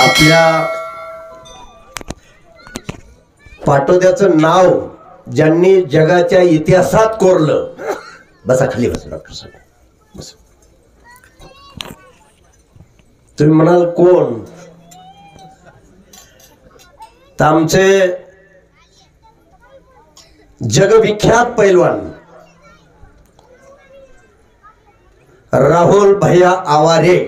आपल्या पाटोद्याचं नाव ज्यांनी जगाच्या इतिहासात कोरलं, बसा खाली, बसा डॉक्टर साहेब बसा. तुम्ही म्हणाल कोण? तर आमचे जगविख्यात पैलवान राहुल भैया आवारे,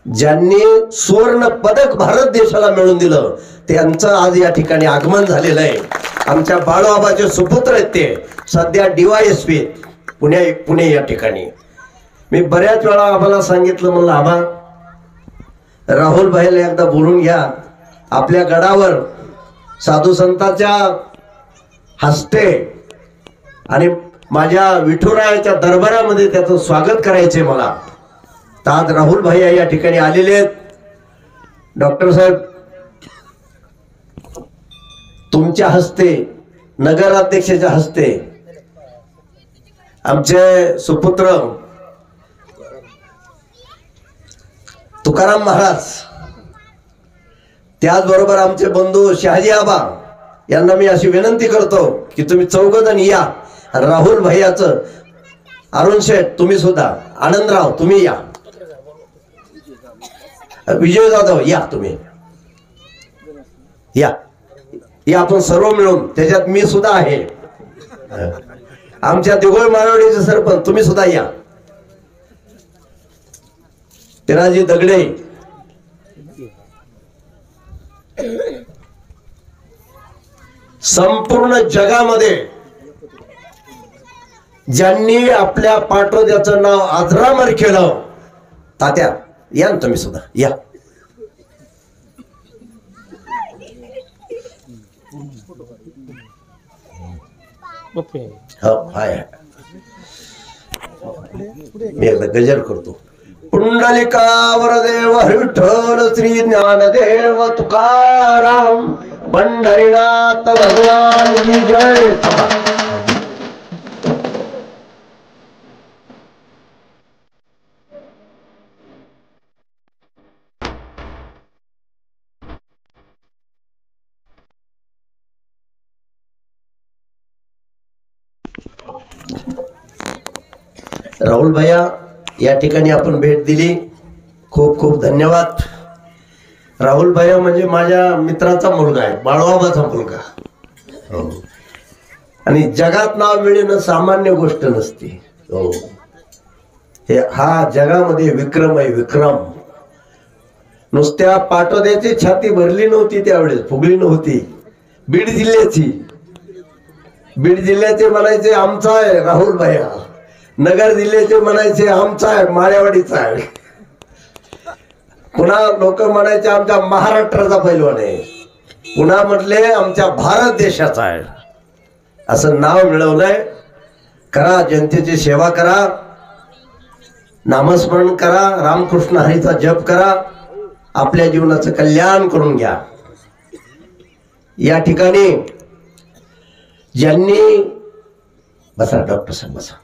ज्यांनी सुवर्ण पदक भारत देशाला मिळवून दिलं, त्यांचं आज या ठिकाणी आगमन झालेलं आहे. आमच्या बाळूआबाचे सुपुत्र आहेत, ते सध्या DYSP पुणे या ठिकाणी. मी बऱ्याच वेळा आम्हाला सांगितलं, म्हणलं आबा राहुल भाईला एकदा बोलून घ्या, आपल्या गडावर साधू संतांच्या हस्ते आणि माझ्या विठुरायाच्या दरबारामध्ये त्याचं स्वागत करायचे मला. तर आज राहुल भाई या ठिकाणी आलेले आहेत. डॉक्टर साहेब, तुमच्या हस्ते, नगराध्यक्षाच्या हस्ते आमचे सुपुत्र तुकाराम महाराज, त्याचबरोबर आमचे बंधू शहाजी आबा यांना मी अशी विनंती करतो की तुम्ही चौघजण या. राहुल भैयाचं, अरुण शेठ तुम्ही सुद्धा, आनंदराव तुम्ही या, विजय जाधव या, तुम्ही या, आपण सर्व मिळून, त्याच्यात मी सुद्धा आहे, आमच्या दिघोळ मारवाडीचे सरपंच तुम्ही सुद्धा या, तेनाजी दगडे, संपूर्ण जगामध्ये ज्यांनी आपल्या पाटोद्याचं नाव अजरामर केलं, तात्या या ना तुम्ही सुद्धा या. हो हाय, मी एकदा गजर करतो. पुंडलिका वरदेव विठ्ठल श्री ज्ञानदेव तुकाराम पंढरीनाथ भगवान की जय. राहुल भैया या ठिकाणी आपण भेट दिली, खूप खूप धन्यवाद. राहुल भैया म्हणजे माझ्या मित्राचा मुलगा आहे, बाळूआबाचा मुलगा. आणि जगात नाव मिळणं सामान्य गोष्ट नसते. हे हा जगामध्ये विक्रम आहे, विक्रम. नुसत्या पाटोद्याची छाती भरली नव्हती त्यावेळेस, फुगली नव्हती. बीड जिल्ह्याचे म्हणायचे आमचा आहे राहुल भैया, नगर जिल्ह्याचे म्हणायचे आमचा आहे, माळेवाडीचा आहे. पुन्हा लोक म्हणायचे आमच्या महाराष्ट्राचा पैलवान आहे, पुन्हा म्हटले आमच्या भारत देशाचा आहे. असं नाव मिळवलंय. करा, जनतेची सेवा करा, नामस्मरण करा, रामकृष्ण हरीचा जप करा, आपल्या जीवनाचं कल्याण करून घ्या. या ठिकाणी ज्यांनी, बसा डॉक्टर साहेब बसा.